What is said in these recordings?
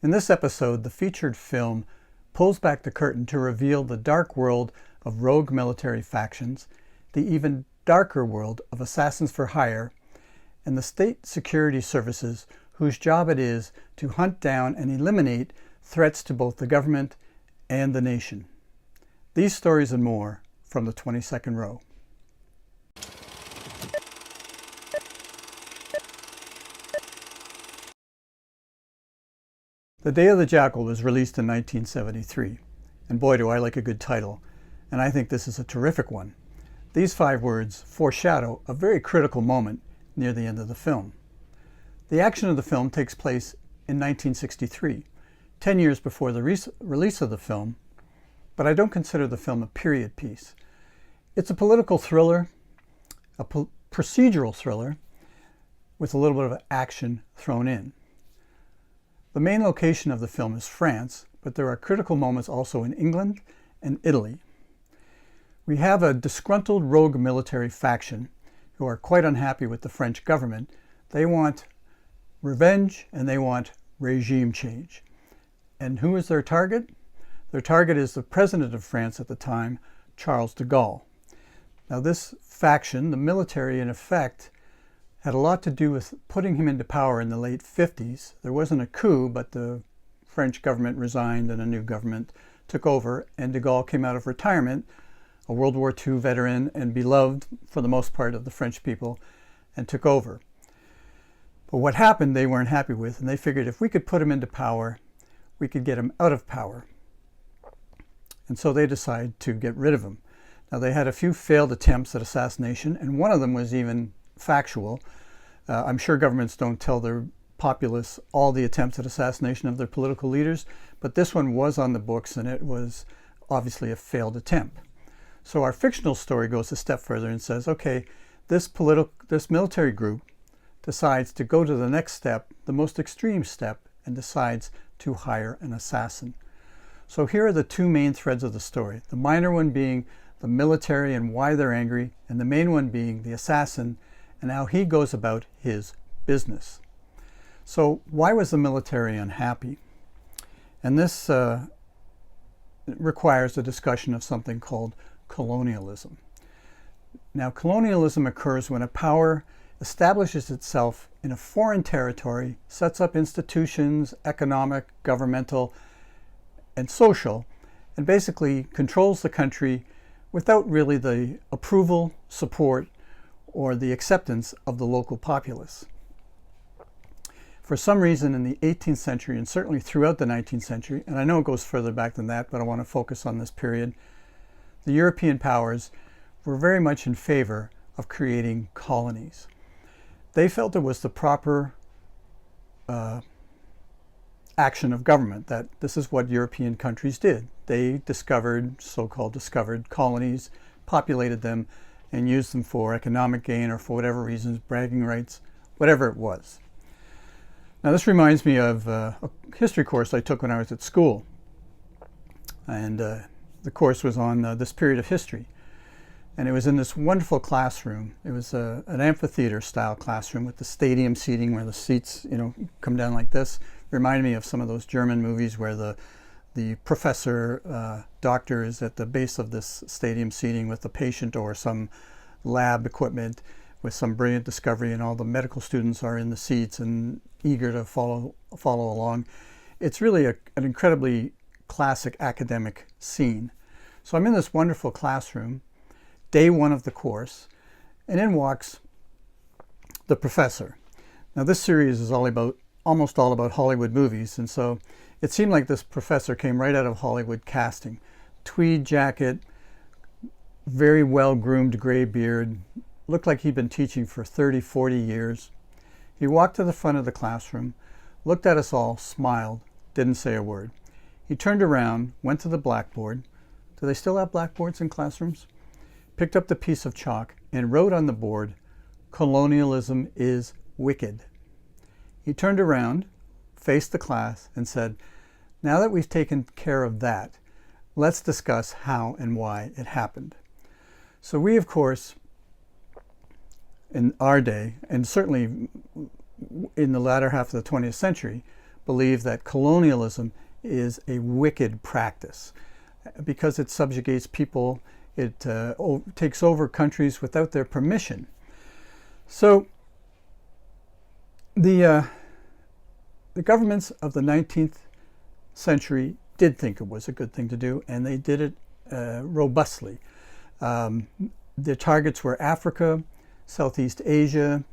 In this episode, the featured film pulls back the curtain to reveal the dark world of rogue military factions, the even darker world of assassins for hire, and the state security services whose job it is to hunt down and eliminate threats to both the government and the nation. These stories and more from the 22nd row. The Day of the Jackal was released in 1973, and boy do I like a good title, and I think this is a terrific one. These 5 words foreshadow a very critical moment near the end of the film. The action of the film takes place in 1963, 10 years before the release of the film, but I don't consider the film a period piece. It's a political thriller, a procedural thriller, with a little bit of action thrown in. The main location of the film is France, but there are critical moments also in England and Italy. We have a disgruntled rogue military faction who are quite unhappy with the French government. They want revenge and they want regime change. And who is their target? Their target is the president of France at the time, Charles de Gaulle. Now this faction, the military in effect, had a lot to do with putting him into power in the late 50s. There wasn't a coup, but the French government resigned and a new government took over, and de Gaulle came out of retirement, a World War II veteran and beloved for the most part of the French people, and took over. But what happened they weren't happy with, and they figured if we could put him into power, we could get him out of power. And so they decided to get rid of him. Now they had a few failed attempts at assassination, and one of them was even factual. I'm sure governments don't tell their populace all the attempts at assassination of their political leaders, but this one was on the books and it was obviously a failed attempt. So our fictional story goes a step further and says, okay, this military group decides to go to the next step, the most extreme step, and decides to hire an assassin. So here are the 2 main threads of the story, the minor one being the military and why they're angry, and the main one being the assassin and how he goes about his business. So why was the military unhappy? And this requires a discussion of something called colonialism. Now, colonialism occurs when a power establishes itself in a foreign territory, sets up institutions, economic, governmental, and social, and basically controls the country without really the approval, support, or the acceptance of the local populace. For some reason in the 18th century, and certainly throughout the 19th century, and I know it goes further back than that, but I want to focus on this period, the European powers were very much in favor of creating colonies. They felt it was the proper action of government, that this is what European countries did. They discovered, so-called discovered colonies, populated them, and used them for economic gain or for whatever reasons, bragging rights, whatever it was. Now this reminds me of a history course I took when I was at school. And the course was on this period of history. And it was in this wonderful classroom. It was an amphitheater style classroom with the stadium seating where the seats, come down like this. Reminded me of some of those German movies where the professor, doctor is at the base of this stadium seating with the patient or some lab equipment with some brilliant discovery, and all the medical students are in the seats and eager to follow along. It's really an incredibly classic academic scene. So I'm in this wonderful classroom, day 1 of the course, and in walks the professor. Now this series is almost all about Hollywood movies, and so it seemed like this professor came right out of Hollywood casting. Tweed jacket, very well-groomed gray beard, looked like he'd been teaching for 30, 40 years. He walked to the front of the classroom, looked at us all, smiled, didn't say a word. He turned around, went to the blackboard. Do they still have blackboards in classrooms? Picked up the piece of chalk and wrote on the board, "Colonialism is wicked." He turned around, faced the class, and said, now that we've taken care of that, let's discuss how and why it happened. So we, of course, in our day, and certainly in the latter half of the 20th century, believe that colonialism is a wicked practice because it subjugates people, it takes over countries without their permission. So the governments of the 19th century did think it was a good thing to do, and they did it robustly. Their targets were Africa, Southeast Asia,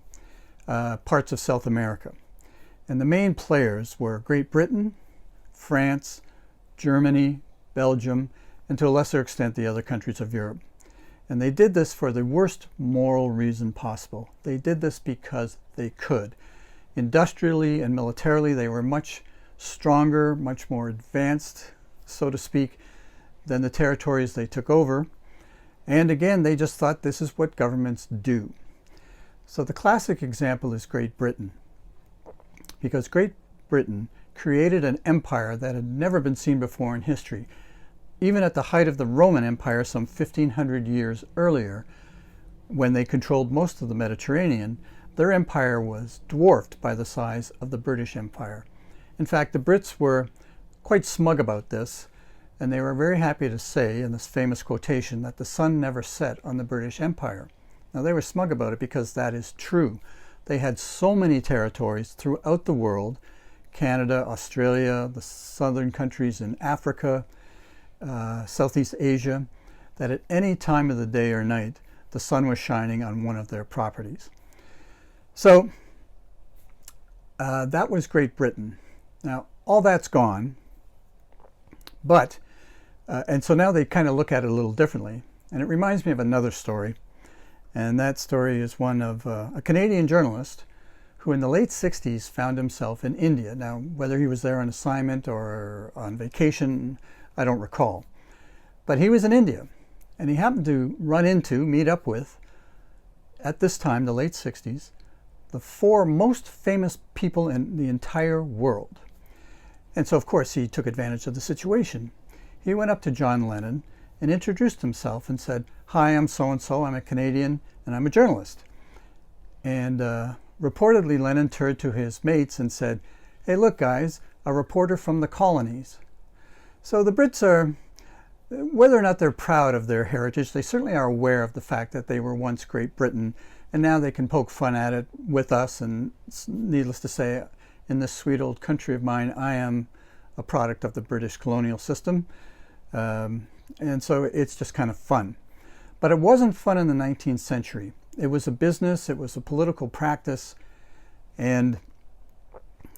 parts of South America. And the main players were Great Britain, France, Germany, Belgium, and to a lesser extent the other countries of Europe. And they did this for the worst moral reason possible. They did this because they could. Industrially and militarily, they were much stronger, much more advanced, so to speak, than the territories they took over. And again, they just thought this is what governments do. So the classic example is Great Britain, because Great Britain created an empire that had never been seen before in history. Even at the height of the Roman Empire some 1,500 years earlier, when they controlled most of the Mediterranean, their empire was dwarfed by the size of the British Empire. In fact, the Brits were quite smug about this, and they were very happy to say, in this famous quotation, that the sun never set on the British Empire. Now, they were smug about it because that is true. They had so many territories throughout the world, Canada, Australia, the southern countries in Africa, Southeast Asia, that at any time of the day or night, the sun was shining on one of their properties. So that was Great Britain. Now, all that's gone, but, and so now they kind of look at it a little differently. And it reminds me of another story. And that story is one of a Canadian journalist who in the late 60s found himself in India. Now, whether he was there on assignment or on vacation, I don't recall. But he was in India, and he happened to meet up with, at this time, the late 60s, the 4 most famous people in the entire world. And so, of course, he took advantage of the situation. He went up to John Lennon and introduced himself and said, "Hi, I'm so-and-so, I'm a Canadian, and I'm a journalist." And reportedly, Lennon turned to his mates and said, "Hey, look, guys, a reporter from the colonies." So the Brits are, whether or not they're proud of their heritage, they certainly are aware of the fact that they were once Great Britain, and now they can poke fun at it with us. And needless to say, in this sweet old country of mine, I am a product of the British colonial system. And so it's just kind of fun. But it wasn't fun in the 19th century. It was a business, it was a political practice. And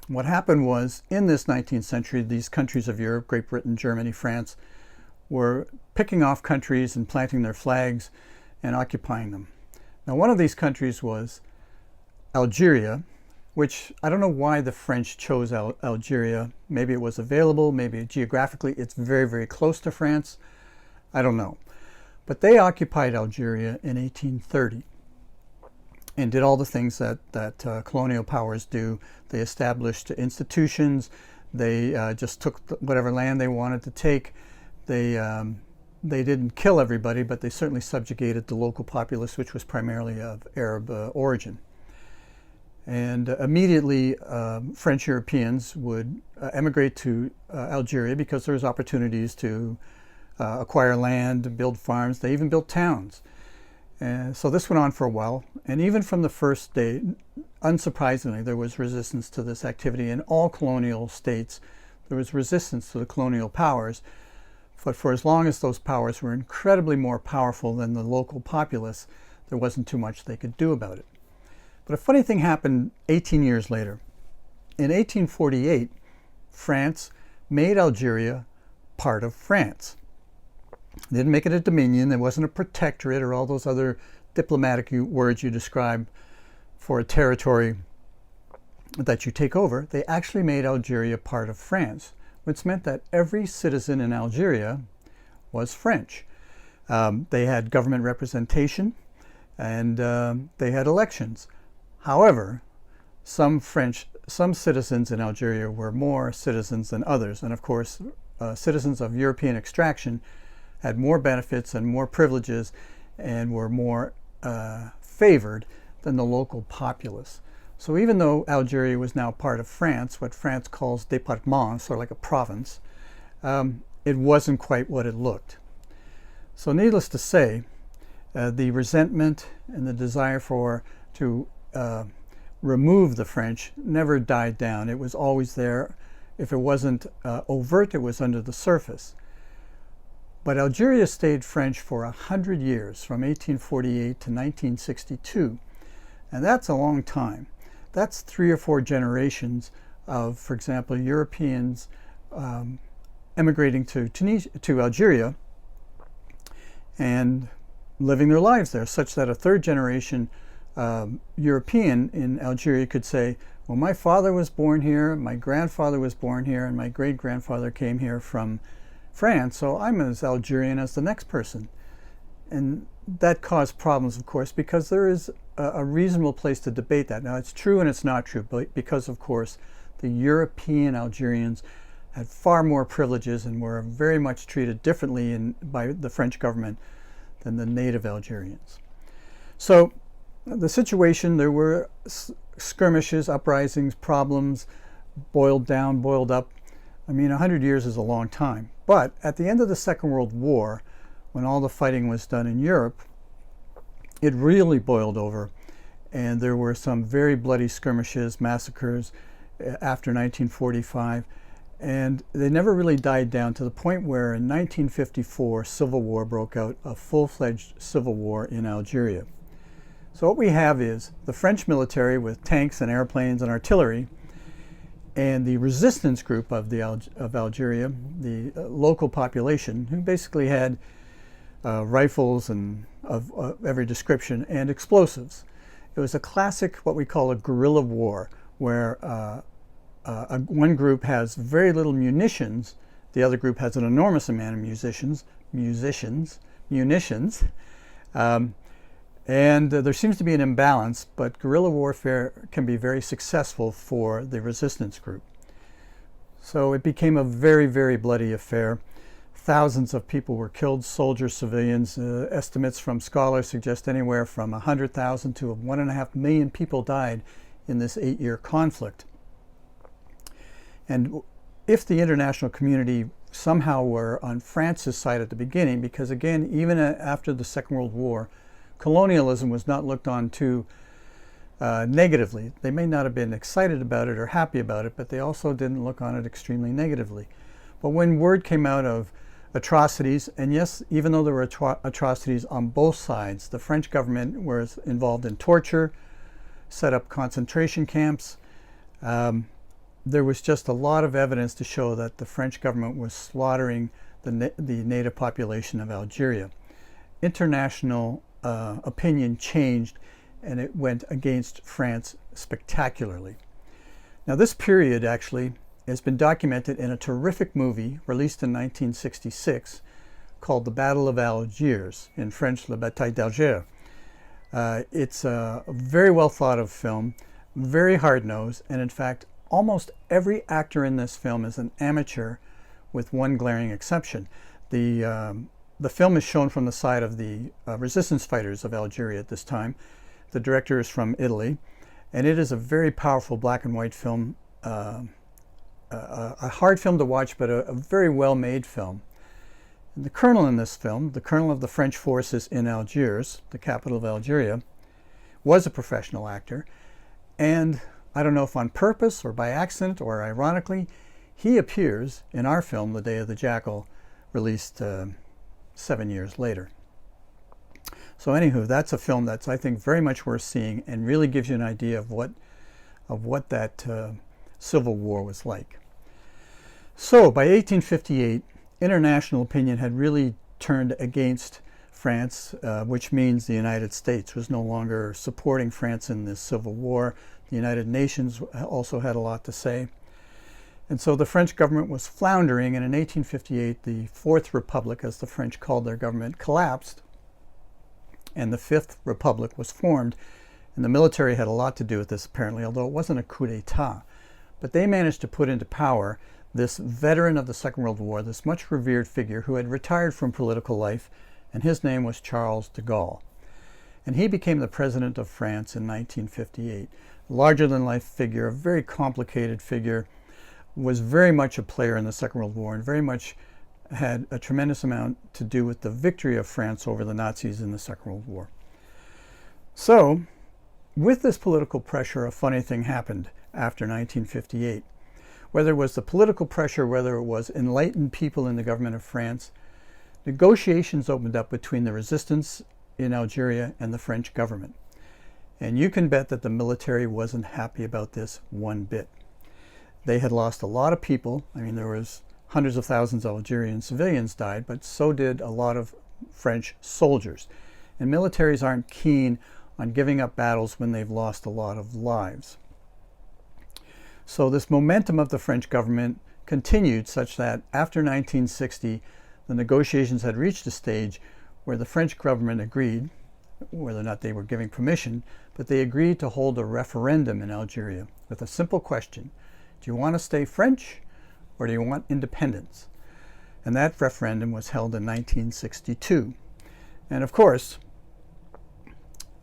what happened was, in this 19th century, these countries of Europe, Great Britain, Germany, France, were picking off countries and planting their flags and occupying them. Now, one of these countries was Algeria, which I don't know why the French chose Algeria. Maybe it was available, maybe geographically it's very, very close to France. I don't know. But they occupied Algeria in 1830 and did all the things that colonial powers do. They established institutions. They just took whatever land they wanted to take. They didn't kill everybody, but they certainly subjugated the local populace, which was primarily of Arab origin. And immediately, French Europeans would emigrate to Algeria because there was opportunities to acquire land, build farms. They even built towns. And so this went on for a while. And even from the first day, unsurprisingly, there was resistance to this activity. In all colonial states, there was resistance to the colonial powers. But for as long as those powers were incredibly more powerful than the local populace, there wasn't too much they could do about it. But a funny thing happened 18 years later. In 1848, France made Algeria part of France. They didn't make it a dominion. There wasn't a protectorate or all those other diplomatic words you describe for a territory that you take over. They actually made Algeria part of France, which meant that every citizen in Algeria was French. They had government representation, and they had elections. However, some citizens in Algeria were more citizens than others. And of course, citizens of European extraction had more benefits and more privileges and were more favored than the local populace. So even though Algeria was now part of France, what France calls département, sort of like a province, it wasn't quite what it looked. So needless to say, the resentment and the desire to remove the French never died down. It was always there. If it wasn't overt, it was under the surface. But Algeria stayed French for 100 years, from 1848 to 1962. And that's a long time. That's 3 or 4 generations of, for example, Europeans emigrating to Algeria and living their lives there, such that a 3rd generation European in Algeria could say, well, my father was born here, my grandfather was born here, and my great-grandfather came here from France, so I'm as Algerian as the next person. And that caused problems, of course, because there is a reasonable place to debate that. Now, it's true and it's not true, but because, of course, the European Algerians had far more privileges and were very much treated differently by the French government than the native Algerians. So the situation, there were skirmishes, uprisings, problems, boiled down, boiled up. I mean, 100 years is a long time. But at the end of the Second World War, when all the fighting was done in Europe, it really boiled over. And there were some very bloody skirmishes, massacres after 1945. And they never really died down to the point where in 1954, civil war broke out, a full-fledged civil war in Algeria. So what we have is the French military with tanks and airplanes and artillery, and the resistance group of Algeria, the local population, who basically had rifles and of every description and explosives. It was a classic, what we call a guerrilla war, where one group has very little munitions, the other group has an enormous amount of munitions, and there seems to be an imbalance, but guerrilla warfare can be very successful for the resistance group. So it became a very, very bloody affair. Thousands of people were killed, soldiers, civilians. Estimates from scholars suggest anywhere from 100,000 to 1.5 million people died in this 8-year conflict. And if the international community somehow were on France's side at the beginning, because again, even after the Second World War, colonialism was not looked on too negatively. They may not have been excited about it or happy about it, but they also didn't look on it extremely negatively. But when word came out of atrocities, and yes, even though there were atrocities on both sides, the French government was involved in torture, set up concentration camps. There was just a lot of evidence to show that the French government was slaughtering the native population of Algeria. International opinion changed, and it went against France spectacularly. Now, this period actually has been documented in a terrific movie released in 1966 called The Battle of Algiers, in French, La Bataille d'Alger. It's a very well thought of film, very hard-nosed, and in fact, almost every actor in this film is an amateur, with one glaring exception. The film is shown from the side of the resistance fighters of Algeria at this time. The director is from Italy, and it is a very powerful black and white film, a hard film to watch, but a very well-made film. And the colonel in this film, the colonel of the French forces in Algiers, the capital of Algeria, was a professional actor, and I don't know if on purpose or by accident or ironically, he appears in our film, The Day of the Jackal, released 7 years later. So anywho, that's a film that's, I think, very much worth seeing and really gives you an idea of what that civil war was like. So by 1858, international opinion had really turned against France, which means the United States was no longer supporting France in this civil war. The United Nations also had a lot to say. And so the French government was floundering, and in 1858, the Fourth Republic, as the French called their government, collapsed, and the Fifth Republic was formed. And the military had a lot to do with this, apparently, although it wasn't a coup d'etat. But they managed to put into power this veteran of the Second World War, this much revered figure who had retired from political life, and his name was Charles de Gaulle. And he became the president of France in 1958. larger-than-life figure, a very complicated figure, was very much a player in the Second World War and very much had a tremendous amount to do with the victory of France over the Nazis in the Second World War. So, with this political pressure, a funny thing happened after 1958. Whether it was the political pressure, whether it was enlightened people in the government of France, negotiations opened up between the resistance in Algeria and the French government. And you can bet that the military wasn't happy about this one bit. They had lost a lot of people. I mean, there was hundreds of thousands of Algerian civilians died, but so did a lot of French soldiers. And militaries aren't keen on giving up battles when they've lost a lot of lives. So this momentum of the French government continued such that after 1960, the negotiations had reached a stage where the French government agreed, whether or not they were giving permission, but they agreed to hold a referendum in Algeria with a simple question: do you want to stay French or do you want independence? And that referendum was held in 1962. And of course,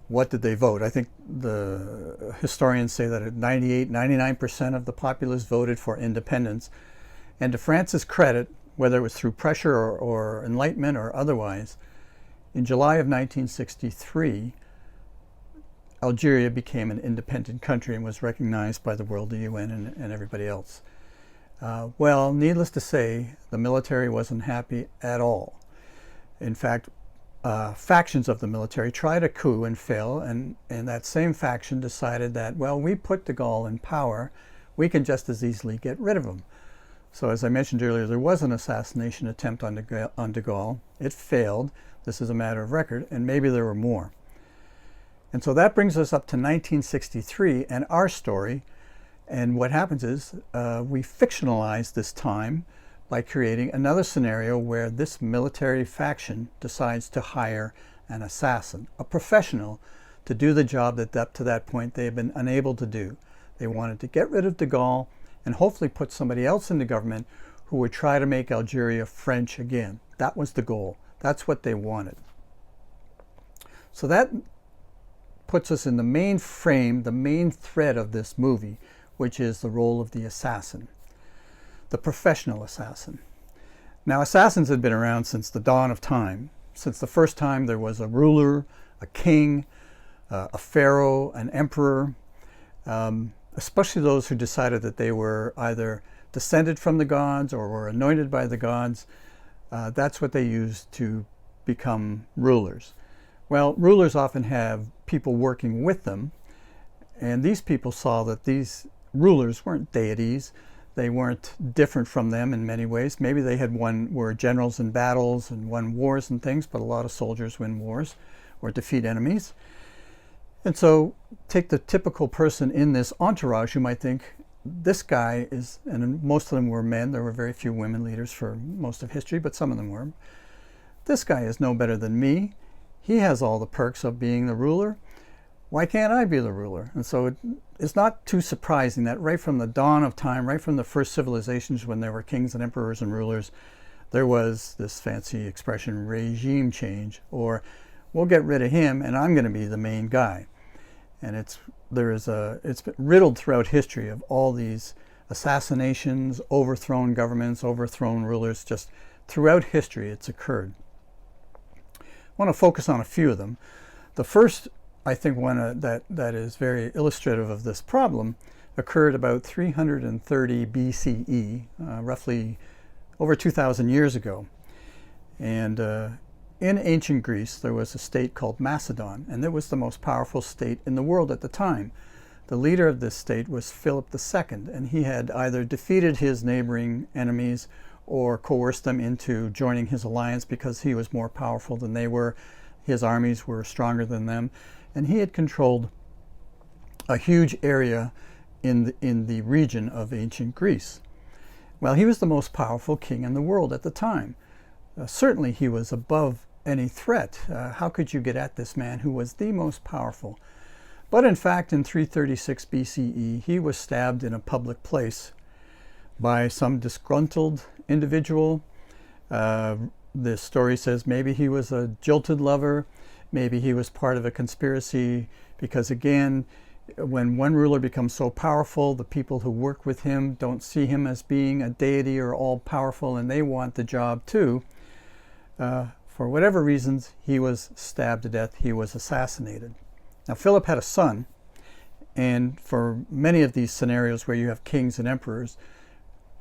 what did they vote? I think the historians say that 99% of the populace voted for independence. And to France's credit, whether it was through pressure or enlightenment or otherwise, in July of 1963, Algeria became an independent country and was recognized by the world, the UN, and everybody else. Well, needless to say, the military wasn't happy at all. In fact, factions of the military tried a coup and failed, and that same faction decided that, well, we put de Gaulle in power, we can just as easily get rid of him. So as I mentioned earlier, there was an assassination attempt on de Gaulle. It failed. This is a matter of record, and maybe there were more. And so that brings us up to 1963 and our story. And what happens is we fictionalize this time by creating another scenario where this military faction decides to hire an assassin, a professional, to do the job that up to that point they have been unable to do. They wanted to get rid of de Gaulle and hopefully put somebody else in the government who would try to make Algeria French again. That was the goal. That's what they wanted. So that puts us in the main frame, the main thread of this movie, which is the role of the assassin, the professional assassin. Now, assassins had been around since the dawn of time, since the first time there was a ruler, a king, a pharaoh, an emperor, especially those who decided that they were either descended from the gods or were anointed by the gods. That's what they used to become rulers. Well, rulers often have people working with them, and these people saw that these rulers weren't deities. They weren't different from them in many ways. Maybe they were generals in battles and won wars and things, but a lot of soldiers win wars or defeat enemies. And so take the typical person in this entourage, you might think, this guy is, and most of them were men. There were very few women leaders for most of history, but some of them were. This guy is no better than me. He has all the perks of being the ruler. Why can't I be the ruler? And so it's not too surprising that right from the dawn of time, right from the first civilizations when there were kings and emperors and rulers, there was this fancy expression, regime change, or we'll get rid of him and I'm going to be the main guy. And it's been riddled throughout history of all these assassinations, overthrown governments, overthrown rulers. Just throughout history it's occurred. I want to focus on a few of them. The first, I think, one that is very illustrative of this problem occurred about 330 BCE, roughly over 2,000 years ago. And in ancient Greece, there was a state called Macedon, and it was the most powerful state in the world at the time. The leader of this state was Philip II, and he had either defeated his neighboring enemies or coerced them into joining his alliance because he was more powerful than they were. His armies were stronger than them, and he had controlled a huge area in the region of ancient Greece. Well, he was the most powerful king in the world at the time. Certainly he was above any threat. How could you get at this man who was the most powerful? But in fact, in 336 BCE, he was stabbed in a public place by some disgruntled individual. This story says maybe he was a jilted lover, maybe he was part of a conspiracy, because again, When one ruler becomes so powerful, the people who work with him don't see him as being a deity or all-powerful, and they want the job too. For whatever reasons, he was stabbed to death. He was assassinated. Now, Philip had a son, and for many of these scenarios where you have kings and emperors,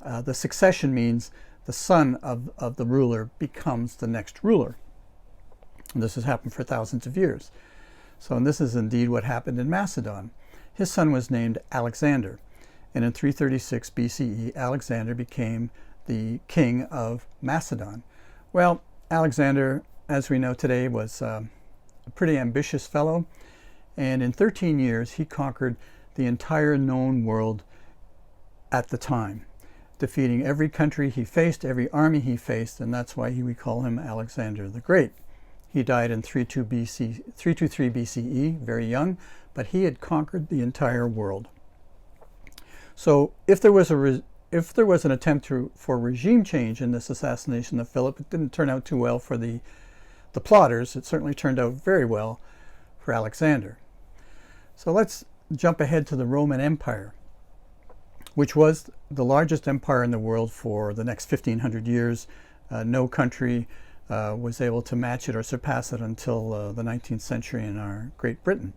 the succession means the son of the ruler becomes the next ruler. And this has happened for thousands of years. So, and this is indeed what happened in Macedon. His son was named Alexander, and in 336 BCE, Alexander became the king of Macedon. Well, Alexander, as we know today, was a pretty ambitious fellow, and in 13 years he conquered the entire known world at the time, defeating every country he faced, every army he faced, and that's why we call him Alexander the Great. He died in 323 BCE, very young, but he had conquered the entire world. So if there was an attempt for regime change in this assassination of Philip, it didn't turn out too well for the plotters. It certainly turned out very well for Alexander. So let's jump ahead to the Roman Empire, which was the largest empire in the world for the next 1,500 years. No country was able to match it or surpass it until the 19th century in our Great Britain.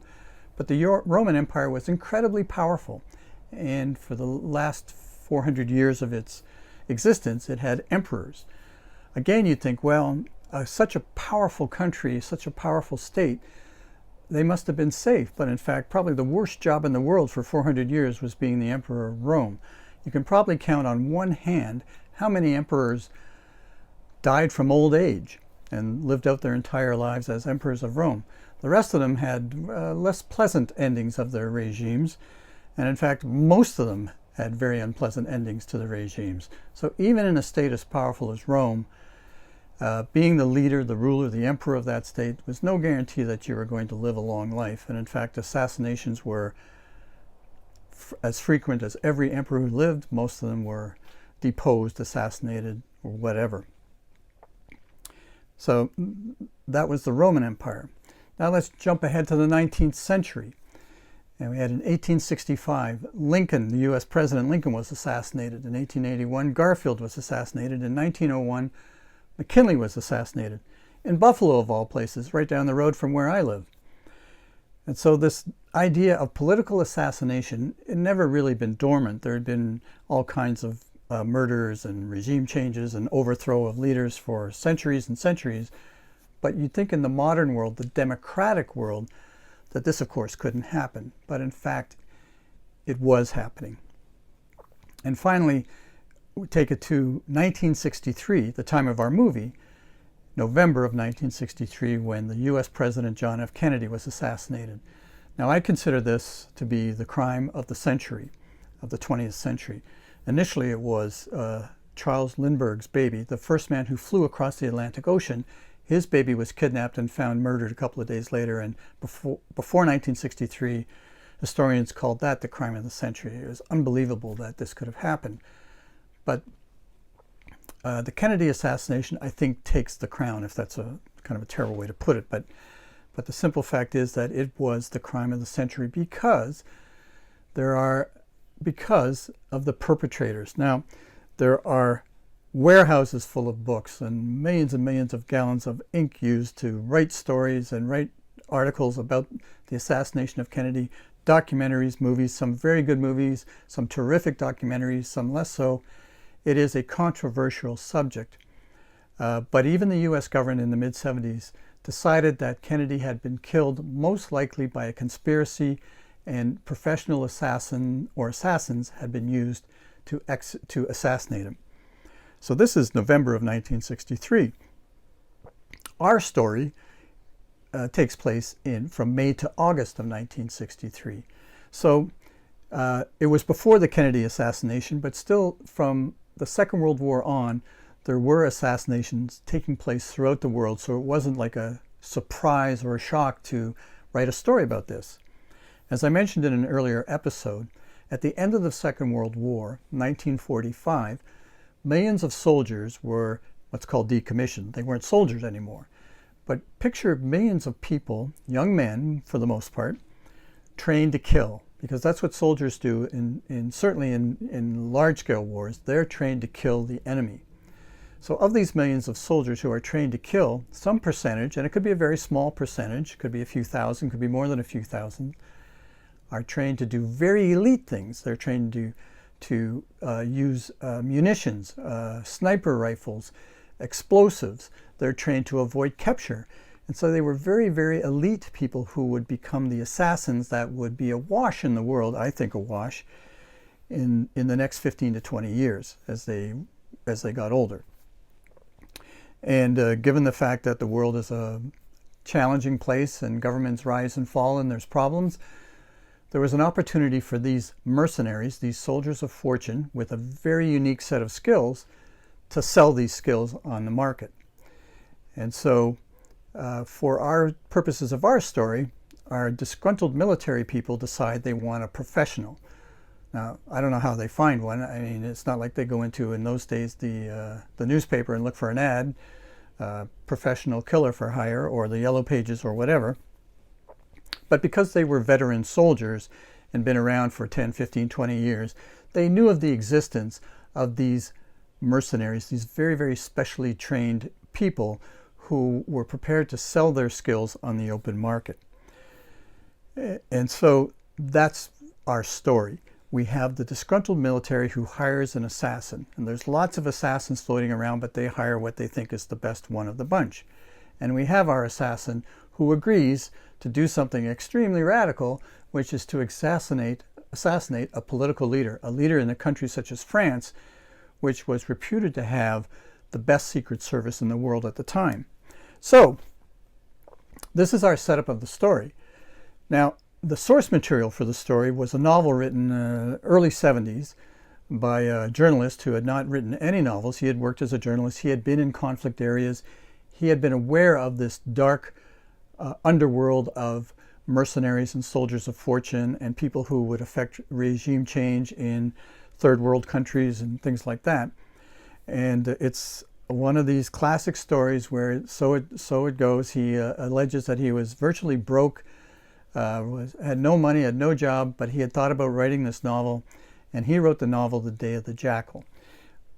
But the Roman Empire was incredibly powerful, and for the last 400 years of its existence, it had emperors. Again, you'd think, well, such a powerful country, such a powerful state, they must have been safe. But in fact, probably the worst job in the world for 400 years was being the emperor of Rome. You can probably count on one hand how many emperors died from old age and lived out their entire lives as emperors of Rome. The rest of them had less pleasant endings of their regimes, and in fact, most of them had very unpleasant endings to the regimes. So even in a state as powerful as Rome, being the leader, the ruler, the emperor of that state was no guarantee that you were going to live a long life. And in fact, assassinations were as frequent as every emperor who lived. Most of them were deposed, assassinated, or whatever. So that was the Roman Empire. Now let's jump ahead to the 19th century. And we had in 1865, Lincoln, the U.S. President Lincoln, was assassinated. In 1881, Garfield was assassinated. In 1901, McKinley was assassinated. In Buffalo, of all places, right down the road from where I live. And so this idea of political assassination had never really been dormant. There had been all kinds of murders and regime changes and overthrow of leaders for centuries and centuries. But you'd think in the modern world, the democratic world, that this, of course, couldn't happen. But in fact, it was happening. And finally, we take it to 1963, the time of our movie, November of 1963, when the U.S. President John F. Kennedy was assassinated. Now, I consider this to be the crime of the century, of the 20th century. Initially, it was Charles Lindbergh's baby, the first man who flew across the Atlantic Ocean. His baby was kidnapped and found murdered a couple of days later, and before 1963, historians called that the crime of the century. It was unbelievable that this could have happened. But the Kennedy assassination, I think, takes the crown, if that's a kind of a terrible way to put it. But the simple fact is that it was the crime of the century because of the perpetrators. Now, there are warehouses full of books and millions of gallons of ink used to write stories and write articles about the assassination of Kennedy, documentaries, movies, some very good movies, some terrific documentaries, some less so. It is a controversial subject. But even the U.S. government in the mid-70s decided that Kennedy had been killed most likely by a conspiracy, and professional assassin or assassins had been used to assassinate him. So this is November of 1963. Our story takes place from May to August of 1963. So it was before the Kennedy assassination, but still from the Second World War on, there were assassinations taking place throughout the world, so it wasn't like a surprise or a shock to write a story about this. As I mentioned in an earlier episode, at the end of the Second World War, 1945, millions of soldiers were what's called decommissioned. They weren't soldiers anymore. But picture millions of people, young men for the most part, trained to kill, because that's what soldiers do certainly in large-scale wars. They're trained to kill the enemy. So of these millions of soldiers who are trained to kill, some percentage, and it could be a very small percentage, could be a few thousand, could be more than a few thousand, are trained to do very elite things. They're trained to use munitions, sniper rifles, explosives. They're trained to avoid capture. And so they were very, very elite people who would become the assassins that would be awash in the world, I think awash, in the next 15 to 20 years as they got older. And given the fact that the world is a challenging place and governments rise and fall and there's problems, there was an opportunity for these mercenaries, these soldiers of fortune with a very unique set of skills, to sell these skills on the market. And so for our purposes of our story, our disgruntled military people decide they want a professional. Now, I don't know how they find one. I mean, it's not like they go into, in those days, the newspaper and look for an ad, professional killer for hire, or the Yellow Pages or whatever. But because they were veteran soldiers and been around for 10, 15, 20 years, they knew of the existence of these mercenaries, these very, very specially trained people who were prepared to sell their skills on the open market. And so that's our story. We have the disgruntled military who hires an assassin. And there's lots of assassins floating around, but they hire what they think is the best one of the bunch. And we have our assassin who agrees to do something extremely radical, which is to assassinate a political leader, a leader in a country such as France, which was reputed to have the best secret service in the world at the time. So this is our setup of the story. Now, the source material for the story was a novel written early 70s by a journalist who had not written any novels. He had worked as a journalist. He had been in conflict areas. He had been aware of this dark underworld of mercenaries and soldiers of fortune and people who would affect regime change in third world countries and things like that. And it's one of these classic stories where so it goes. He alleges that he was virtually broke, had no money, had no job, but he had thought about writing this novel, and he wrote the novel The Day of the Jackal.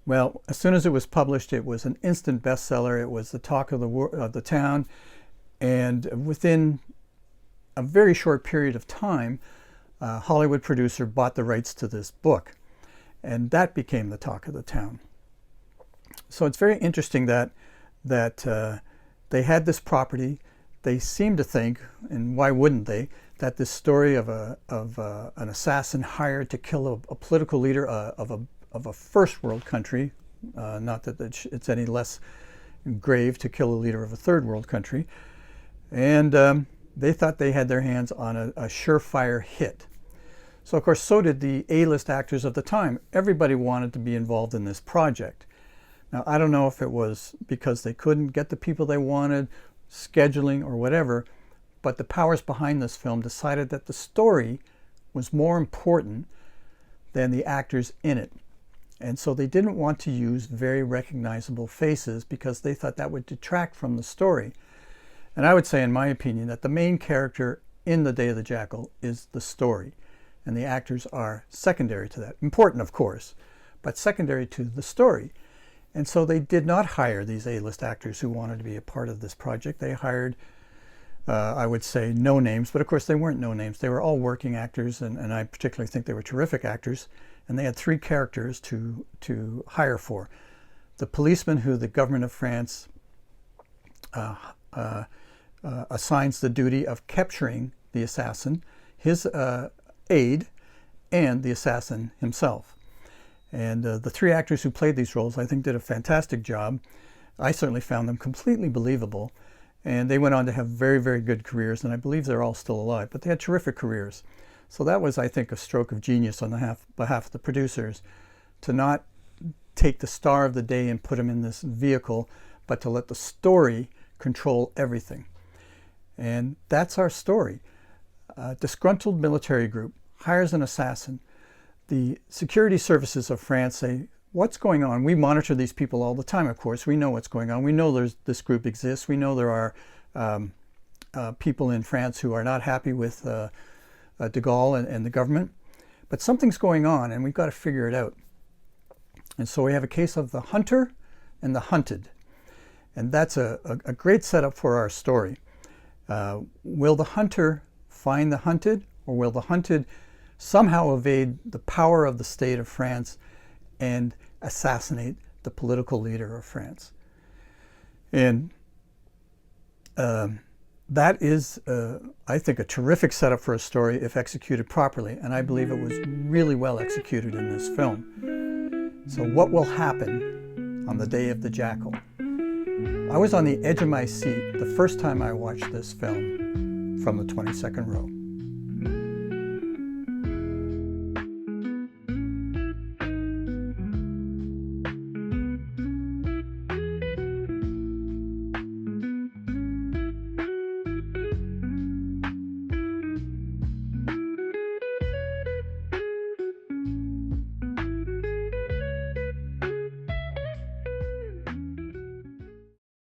Well, as soon as it was published, it was an instant bestseller. It was the talk of the town, and within a very short period of time, a Hollywood producer bought the rights to this book, and that became the talk of the town. So it's very interesting that they had this property. They seem to think, and why wouldn't they, that this story of an assassin hired to kill a political leader of a first world country, not that it's any less grave to kill a leader of a third world country, and they thought they had their hands on a surefire hit. So of course, so did the A-list actors of the time. Everybody wanted to be involved in this project. Now, I don't know if it was because they couldn't get the people they wanted, scheduling or whatever, but the powers behind this film decided that the story was more important than the actors in it. And so they didn't want to use very recognizable faces because they thought that would detract from the story. And I would say, in my opinion, that the main character in The Day of the Jackal is the story. And the actors are secondary to that. Important, of course, but secondary to the story. And so they did not hire these A-list actors who wanted to be a part of this project. They hired, I would say, no names, but of course they weren't no names. They were all working actors, and I particularly think they were terrific actors. And they had three characters to hire for. The policeman who the government of France assigns the duty of capturing the assassin, his aide, and the assassin himself. And the three actors who played these roles, I think, did a fantastic job. I certainly found them completely believable. And they went on to have very, very good careers, and I believe they're all still alive. But they had terrific careers. So that was, I think, a stroke of genius on behalf of the producers, to not take the star of the day and put him in this vehicle, but to let the story control everything. And that's our story. A disgruntled military group hires an assassin. The security services of France say, what's going on? We monitor these people all the time, of course. We know what's going on. We know this group exists. We know there are people in France who are not happy with de Gaulle and the government. But something's going on, and we've got to figure it out. And so we have a case of the hunter and the hunted. And that's a great setup for our story. Will the hunter find the hunted, or will the hunted somehow evade the power of the state of France and assassinate the political leader of France? And that is, I think, a terrific setup for a story if executed properly, and I believe it was really well executed in this film. So what will happen on the day of the Jackal? I was on the edge of my seat the first time I watched this film from the 22nd row.